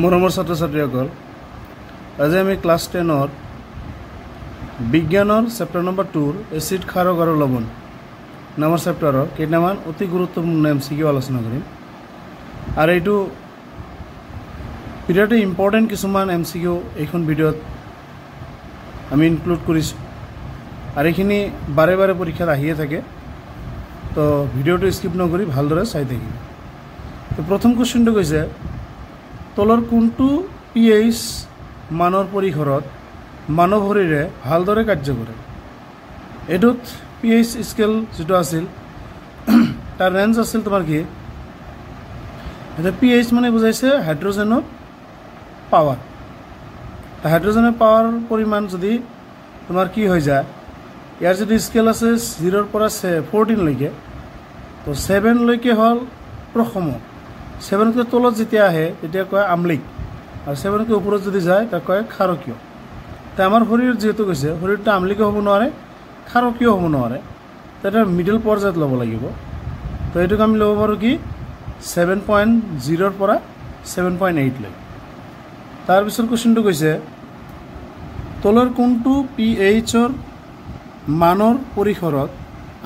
মৰমৰ ছাত্ৰ ছাত্ৰীসকল আজি আমি ক্লাছ 10 বিজ্ঞানৰ চেপ্টাৰ নম্বৰ 2 এচিড ক্ষাৰক আৰু লৱণ নামৰ চেপ্টাৰৰ কেইটামান অতি গুৰুত্বপূৰ্ণ এমচিকিউ আলোচনা কৰিম আৰু এইটো বিৰাট ইম্পৰ্টেণ্ট কিছুমান এমচিকিউ এইখন ভিডিঅ'ত আমি ইনক্লুড কৰিছোঁ আৰু এইখিনি বাৰে বাৰে পৰীক্ষাত আহিয়ে থাকে তো ভিডিঅ'টো স্কিপ নকৰি ভালদৰে চাই থাকিব। তো প্ৰথম কুৱেশ্যনটো কৈছে তলৰ কোনটো pH মানৰ পৰিসৰত মানৱ শৰীৰে ভালদৰে কাৰ্য কৰে। এইটোত pH স্কেল যেটো আছিল তাৰ ৰেঞ্জ আছিল তোমাৰ কি এটা pH মানে বুজাইছে হাইড্ৰজেনৰ পাৱাৰ। হাইড্ৰজেনৰ পাৱাৰ পৰিমাণ যদি তোমাৰ কি হৈ যায় ইয়াৰ যদি স্কেল আছে 0 পৰা 14 লৈকে তো 7 লৈকে হ'ল প্ৰথম 7 কৈ তলত যেতিয়া আহে তেতিয়া কয় আমলিক আৰু 7 কৈ ওপৰত যদি যায় তাক কয় ক্ষাৰকীয়। তো আমাৰ শৰীৰত যেহেতু কৈছে শৰীৰটো আমলিকো হ'ব নোৱাৰে ক্ষাৰকীয় হ'ব নোৱাৰে তো এটা মিডল পৰ্যায়ত ল'ব লাগিব। তো এইটোক আমি ল'ব পাৰোঁ কি 7.0 পৰা 7.8 লৈ। তাৰপিছত কুৱেশ্যনটো কৈছে তলৰ কোনটো pHৰ মানৰ পৰিসৰত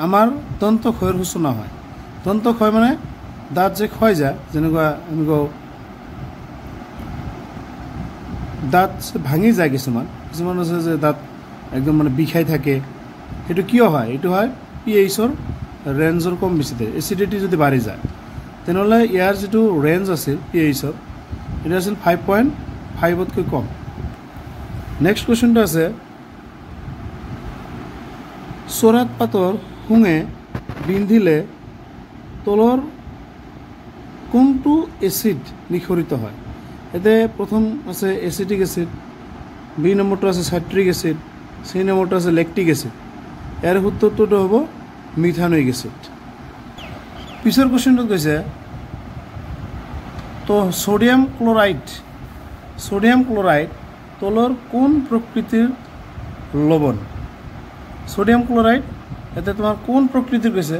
আমাৰ দন্তক্ষয়ৰ সূচনা হয়। দন্তক্ষয় মানে দাঁত যে ক্ষয় যায় যেনেকুৱা আমি কওঁ দাঁত ভাঙি যায় কিছুমান আছে যে দাঁত একদম মানে বিষাই থাকে সেইটো কিয় হয় এইটো হয় pHৰ ৰেঞ্জৰ কম বেছিতে এচিডিটি যদি বাঢ়ি যায় তেনেহ'লে ইয়াৰ যিটো ৰেঞ্জ আছিল pHৰ এইটো আছিল 5.5তকৈ কম। নেক্সট কুৱেশ্যনটো আছে চৰাত পাতৰ শুঙে বিন্ধিলে তলৰ কোনটো এচিড নিঃসৰিত হয়। এতে প্ৰথম আছে এচিটিক এচিড, বি নম্বৰটো আছে সাইট্ৰিক এচিড, চি নম্বৰটো আছে লেক্টিক এচিড। ইয়াৰ উত্তৰটো হ'ব মিথানোইক এচিড। পিছৰ কুৱেশ্যনটোত কৈছে তো সোডিয়াম ক্লৰাইড তলৰ কোন প্ৰকৃতিৰ লৱণ। সোডিয়াম ক্লৰাইড এতে তোমাৰ কোন প্ৰকৃতিৰ কৈছে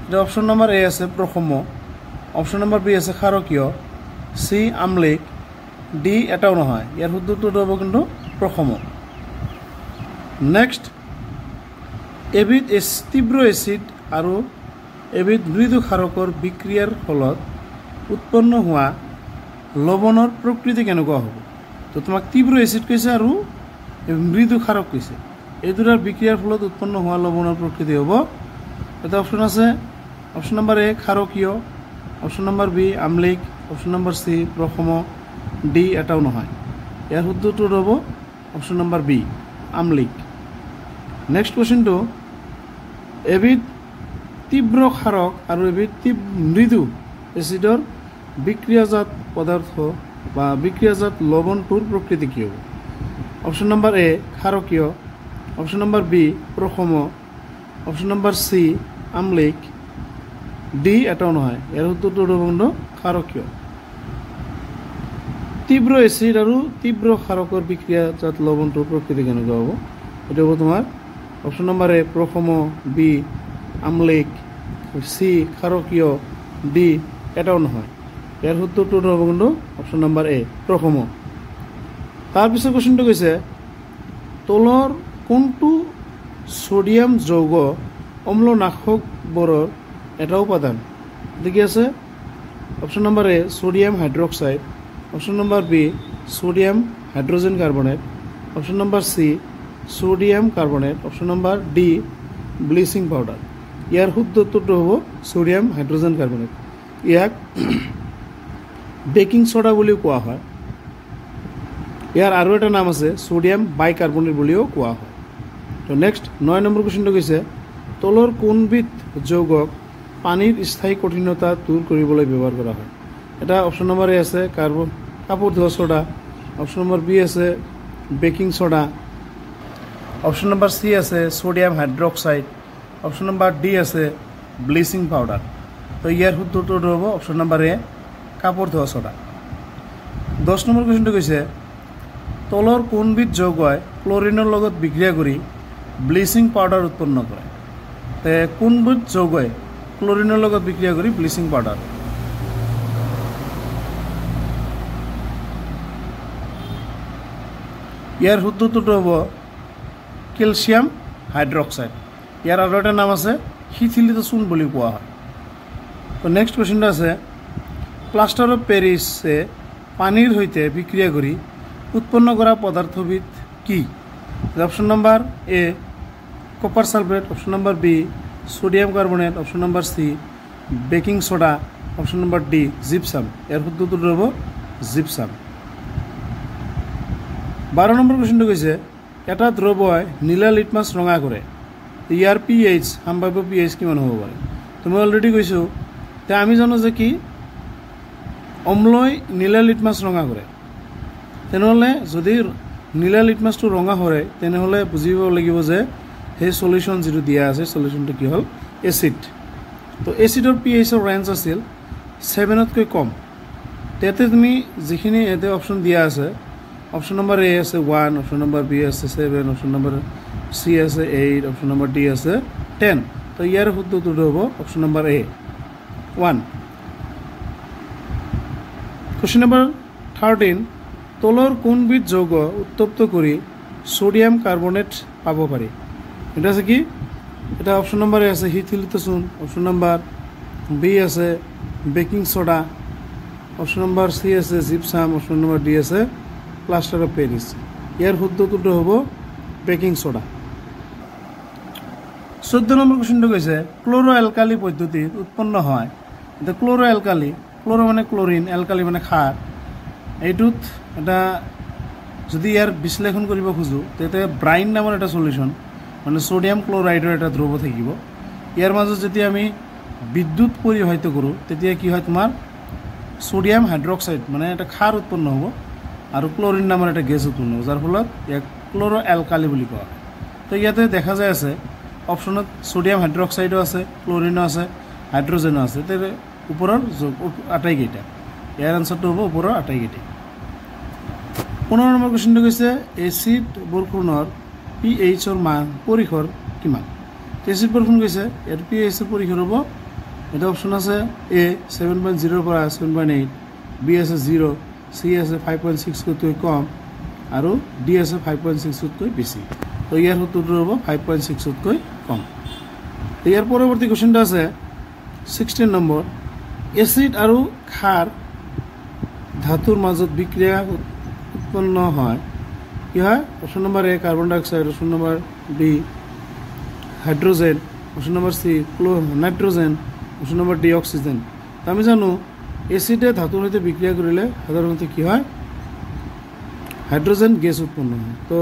এটা অপশ্যন নম্বৰ এ আছে প্ৰসম, অপশ্যন নম্বৰ বি আছে ক্ষাৰকীয়, চি আমলিক, ডি এটাও নহয়। ইয়াৰ উত্তৰটো হ'ব কিন্তু প্ৰসম। নেক্সট এবিধ তীব্ৰ এচিড আৰু এবিধ মৃদু ক্ষাৰকৰ বিক্ৰিয়াৰ ফলত উৎপন্ন হোৱা লৱণৰ প্ৰকৃতি কেনেকুৱা হ'ব। তো তোমাক তীব্ৰ এচিড কৈছে আৰু মৃদু ক্ষাৰক কৈছে এই দুটাৰ বিক্ৰিয়াৰ ফলত উৎপন্ন হোৱা লৱণৰ প্ৰকৃতি হ'ব এটা অপশ্যন আছে অপশ্যন নম্বৰ এ ক্ষাৰকীয়, অপশ্যন নম্বৰ বি আমলিক, অপশ্যন নম্বৰ চি প্ৰসম, ডি এটাও নহয়। ইয়াৰ উত্তৰটো হ'ব অপশ্যন নম্বৰ বি আমলিক। নেক্সট কুৱেশ্যনটো এবিধ তীব্ৰ ক্ষাৰক আৰু এবিধ মৃদু এচিডৰ বিক্ৰিয়াজাত পদাৰ্থ বা বিক্ৰিয়াজাত লৱণটোৰ প্ৰকৃতি কি হ'ব। অপশ্যন নম্বৰ এ ক্ষাৰকীয়, অপশ্যন নম্বৰ বি প্ৰসম, অপশ্যন নম্বৰ চি আমলিক, ডি এটাও নহয়। ইয়াৰ উত্তৰটো হ'ব কিন্তু ক্ষাৰকীয়। তীব্ৰ এচিড আৰু তীব্ৰ ক্ষাৰকৰ বিক্ৰিয়াজাত লৱণটোৰ প্ৰকৃতি কেনেকুৱা হ'ব এইটো হ'ব তোমাৰ অপশ্যন নম্বৰ এ প্ৰসম, বি আমলিক, চি ক্ষাৰকীয়, ডি এটাও নহয়। ইয়াৰ উত্তৰটো হ'ব কিন্তু অপশ্যন নম্বৰ এ প্ৰসম। তাৰপিছত কুৱেশ্যনটো কৈছে তলৰ কোনটো ছডিয়াম যৌগ অম্লনাশকবোৰৰ এটা উপাদান। দেখি আছে option number A sodium hydroxide, option number B sodium hydrogen carbonate, option number C sodium carbonate, option number D bleaching powder. ইয়াৰ উত্তৰটো হ'ব ছডিয়াম হাইড্ৰজেন কাৰ্বনেট। ইয়াক বেকিং ছ'ডা বুলিও কোৱা হয়। ইয়াৰ আৰু এটা নাম আছে ছডিয়াম বাইকাৰ্বনেট বুলিও কোৱা হয়। তো নেক্সট 9 নম্বৰ কুৱেশ্যনটো কৈছে তলৰ কোনবিধ যৌগক পানীৰ স্থায়ী কঠিনতা দূৰ কৰিবলৈ ব্যৱহাৰ কৰা হয়। এটা অপশ্যন নম্বৰ এ আছে কাপোৰ ধোৱা ছ'ডা, অপশ্যন নম্বৰ বি আছে baking soda, option number C আছে sodium hydroxide, option number D আছে ব্লিচিং পাউডাৰ। তো ইয়াৰ উত্তৰটো হ'ব অপশ্যন নম্বৰ এ কাপোৰ ধোৱা ছ'ডা। 10 নম্বৰ কুৱেশ্যনটো কৈছে তলৰ কোনবিধ যৌগই ক্লৰিনৰ লগত বিক্ৰিয়া কৰি ব্লিচিং পাউডাৰ উৎপন্ন কৰে। কোনবিধ যৌগই ক্লৰিনৰ লগত বিক্ৰিয়া কৰি ব্লিচিং পাউডাৰ ইয়াৰ শুদ্ধ উত্তৰটো হ'ব কেলছিয়াম হাইড্ৰক্সাইড। ইয়াৰ আৰু এটা নাম আছে শিথিলিত চূণ বুলি কোৱা হয়। তো নেক্সট কুৱেশ্যনটো আছে প্লাষ্টাৰ অফ পেৰিছে পানীৰ সৈতে বিক্ৰিয়া কৰি উৎপন্ন কৰা পদাৰ্থবিধ কি? Option number A copper sulphate, option number B sodium carbonate, option number C baking soda, option number D gypsum. ইয়াৰ শুদ্ধ উত্তৰটো হ'ব জিপছাম। 12 নম্বৰ কুৱেশ্যনটো কৈছে এটা দ্ৰৱই নীলা লিটমাছ ৰঙা কৰে, ইয়াৰ pH সম্ভাৱ্য pH কিমান হ'ব পাৰে? তো মই অলৰেডি কৈছোঁ তে আমি জানো যে কি অম্লই নীলা লিটমাছ ৰঙা কৰে। তেনেহ'লে যদি নীলা লিটমাছটো ৰঙা হয় তেনেহ'লে বুজিব লাগিব যে সেই সলিউশ্যন যিটো দিয়া আছে সলিউশ্যনটো কি হ'ল এচিড। তো এচিডৰ pHৰ ৰেঞ্জ আছিল 7তকৈ কম। তাতে তুমি যিখিনি ইয়াতে অপশ্যন দিয়া আছে অপশ্যন নম্বৰ এ আছে 1, অপশ্যন নম্বৰ বি আছে 7, অপশ্যন নম্বৰ চি আছে 8, অপশ্যন নম্বৰ ডি আছে 10। তো ইয়াৰ শুদ্ধ উত্তৰটো হ'ব অপশ্যন নম্বৰ এ 1। কুৱেশ্যন নম্বৰ 13 তলৰ কোনবিধ যৌগ উত্তপ্ত কৰি সোডিয়াম কাৰ্বনেট পাব পাৰি? এটা আছে কি এটা অপশ্যন নম্বৰ এ আছে শিথিলিত চূণ, অপশ্যন নম্বৰ বি আছে baking soda, option number C আছে জিপছাম, অপশ্যন নম্বৰ ডি আছে প্লাষ্টাৰ অফ পেৰিছ। ইয়াৰ শুদ্ধ উত্তৰটো হ'ব বেকিং সোডা। 14 নম্বৰ কুৱেশ্যনটো কৈছে ক্ল'ৰ এলকালি পদ্ধতিত উৎপন্ন হয়। এতিয়া ক্ল'ৰ এলকালি, ক্ল'ৰ মানে ক্ল'ৰিন, এলকালি মানে খাৰ। এইটোত এটা যদি ইয়াৰ বিশ্লেষণ কৰিব খোজোঁ তেতিয়া ব্ৰাইন নামৰ এটা সলিউশ্যন মানে সোডিয়াম ক্ল'ৰাইডৰ এটা দ্ৰৱ থাকিব। ইয়াৰ মাজত যেতিয়া আমি বিদ্যুৎ পৰিবাহিত কৰোঁ তেতিয়া কি হয় তোমাৰ সোডিয়াম হাইড্ৰক্সাইড মানে এটা খাৰ উৎপন্ন হ'ব আৰু ক্ল'ৰিন নামৰ এটা গেছ উৎপন্ন হ'ব, যাৰ ফলত ইয়াক ক্ল'ৰ এলকালি বুলি কোৱা হয়। তো ইয়াতে দেখা যায় আছে অপশ্যনত সোডিয়াম হাইড্ৰক্সাইডো আছে, ক্ল'ৰিনো আছে, হাইড্ৰজেনো আছে। তেনে ওপৰৰ আটাইকেইটা, ইয়াৰ আনচাৰটো হ'ব ওপৰৰ আটাইকেইটা। 15 নম্বৰ কুৱেশ্যনটো কৈছে এচিড বৰষুণৰ pHৰ মান পৰিসৰ কিমান? এচিড বৰষুণ কৈছে ইয়াৰ pHৰ পৰিসৰ হ'ব এটা অপশ্যন আছে এ 7.0 পৰা 7.8, বি আছে 0, চি আছে 5.6তকৈ কম আৰু ডি আছে 5.6তকৈ বেছি। তো ইয়াৰ উত্তৰটো হ'ব 5.6তকৈ কম। ইয়াৰ পৰৱৰ্তী কুৱেশ্যনটো আছে 16 নম্বৰ এচিড আৰু খাৰ ধাতুৰ মাজত বিক্ৰিয়া উৎপন্ন হয় কি হয়? Option number A carbon dioxide, option number B hydrogen, option number C nitrogen, option number D oxygen. তো আমি জানো এচিডে ধাতুৰ সৈতে বিক্ৰিয়া কৰিলে সাধাৰণতে কি হয় হাইড্ৰজেন গেছ উৎপন্ন হয়। তো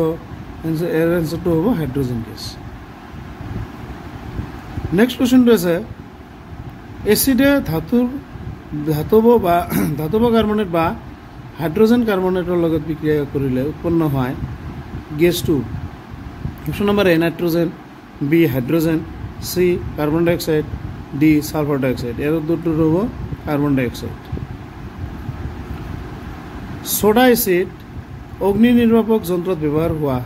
এৰ এনচাৰটো হ'ব হাইড্ৰজেন গেছ। নেক্সট কুৱেশ্যনটো আছে এচিডে ধাতৱ কাৰ্বনেট বা হাইড্ৰজেন কাৰ্বনেটৰ লগত বিক্ৰিয়া কৰিলে উৎপন্ন হয় গেছটো। Option number A nitrogen, B hydrogen, C carbon dioxide, D sulphur dioxide. ইয়াৰ উত্তৰটো হ'ব carbon dioxide. Soda acid অগ্নি নিৰ্বাপক যন্ত্ৰত ব্যৱহাৰ হোৱা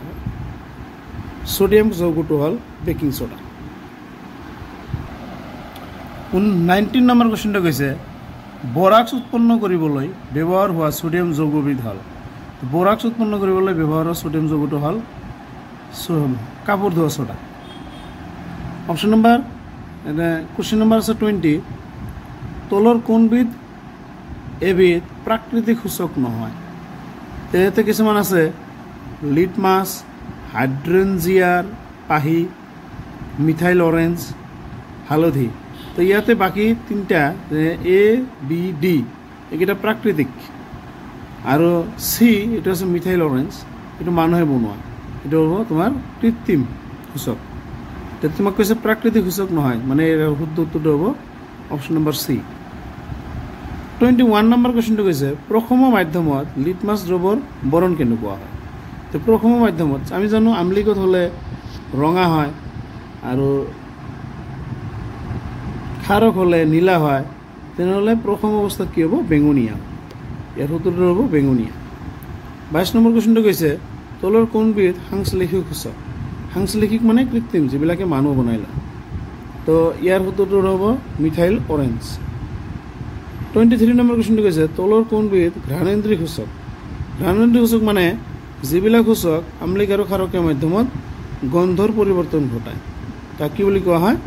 সোডিয়াম যৌগটো হ'ল বেকিং সোডা। 19 নম্বৰ কুৱেশ্যনটো কৈছে বৰাক্স উৎপন্ন কৰিবলৈ ব্যৱহাৰ হোৱা সোডিয়াম যৌগবিধ হ'ল। বৰাক্স উৎপন্ন কৰিবলৈ ব্যৱহাৰ হোৱা সোডিয়াম যৌগটো হ'ল কাপোৰ ধোৱা soda. Option number question number আছে 20 তলৰ কোনবিধ এবিধ প্ৰাকৃতিক সূচক নহয়? ইয়াতে কিছুমান আছে লিটমাছ, হাইড্ৰেঞ্জিয়াৰ পাহি, মিথাইল অৰেঞ্জ, হালধি। তো ইয়াতে বাকী তিনিটা এ বি ডি এইকেইটা প্ৰাকৃতিক আৰু চি এইটো আছে মিথাইল অৰেঞ্জ, এইটো মানুহে বনোৱা, এইটো হ'ব তোমাৰ কৃত্ৰিম সূচক। তোমাক কৈছে প্ৰাকৃতিক সূচক নহয় মানে শুদ্ধ উত্তৰটো হ'ব অপশ্যন নম্বৰ চি। 21 নম্বৰ কুৱেশ্যনটো কৈছে প্ৰসম মাধ্যমত লিটমাছ দ্ৰৱৰ বৰণ কেনেকুৱা হয়? তো প্ৰসম মাধ্যমত আমি জানো আমলিকত হ'লে ৰঙা হয় আৰু খাৰক হ'লে নীলা হয়, তেনেহ'লে প্ৰথম অৱস্থাত কি হ'ব বেঙুনীয়া। ইয়াৰ উত্তৰটো হ'ব বেঙুনীয়া। 22 নম্বৰ কুৱেশ্যনটো কৈছে তলৰ কোনবিধ সাংশ্লেষিক সূচক? সাংশ্লেষিক মানে কৃত্ৰিম যিবিলাকে মানুহ বনাই লয়। তো ইয়াৰ উত্তৰটো হ'ব মিথাইল অৰেঞ্জ। 23 নম্বৰ কুৱেশ্যনটো কৈছে তলৰ কোনবিধ ঘ্ৰাণেন্দ্ৰিক সূচক? ঘ্ৰাণেন্দ্ৰিক সূচক মানে যিবিলাক সূচক আম্লিক আৰু ক্ষাৰকীয় মাধ্যমত গন্ধৰ পৰিৱৰ্তন ঘটায় তাক কি বুলি কোৱা হয়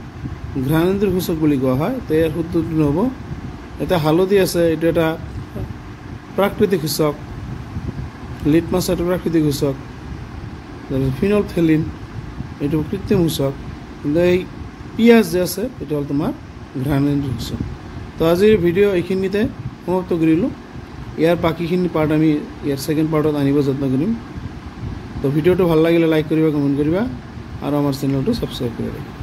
ঘ্ৰাণেন্দ্ৰিয় সূচক বুলি কোৱা হয়। তো ইয়াৰ সূত্ৰটো হ'ব এটা হালধি আছে এইটো এটা প্ৰাকৃতিক সূচক, লিটমাছ এটা প্ৰাকৃতিক সূচক, ফিনলফথেলিন এইটো কৃত্ৰিম সূচক, কিন্তু এই পিঁয়াজ যে আছে এইটো হ'ল তোমাৰ ঘ্ৰাণেন্দ্ৰিয় সূচক। তো আজিৰ ভিডিঅ' এইখিনিতে সমাপ্ত কৰিলোঁ। ইয়াৰ বাকীখিনি পাৰ্ট আমি ইয়াৰ ছেকেণ্ড পাৰ্টত আনিব যত্ন কৰিম। তো ভিডিঅ'টো ভাল লাগিলে লাইক কৰিবা, কমেণ্ট কৰিবা আৰু আমাৰ চেনেলটো ছাবস্ক্ৰাইব কৰি ৰাখিবা।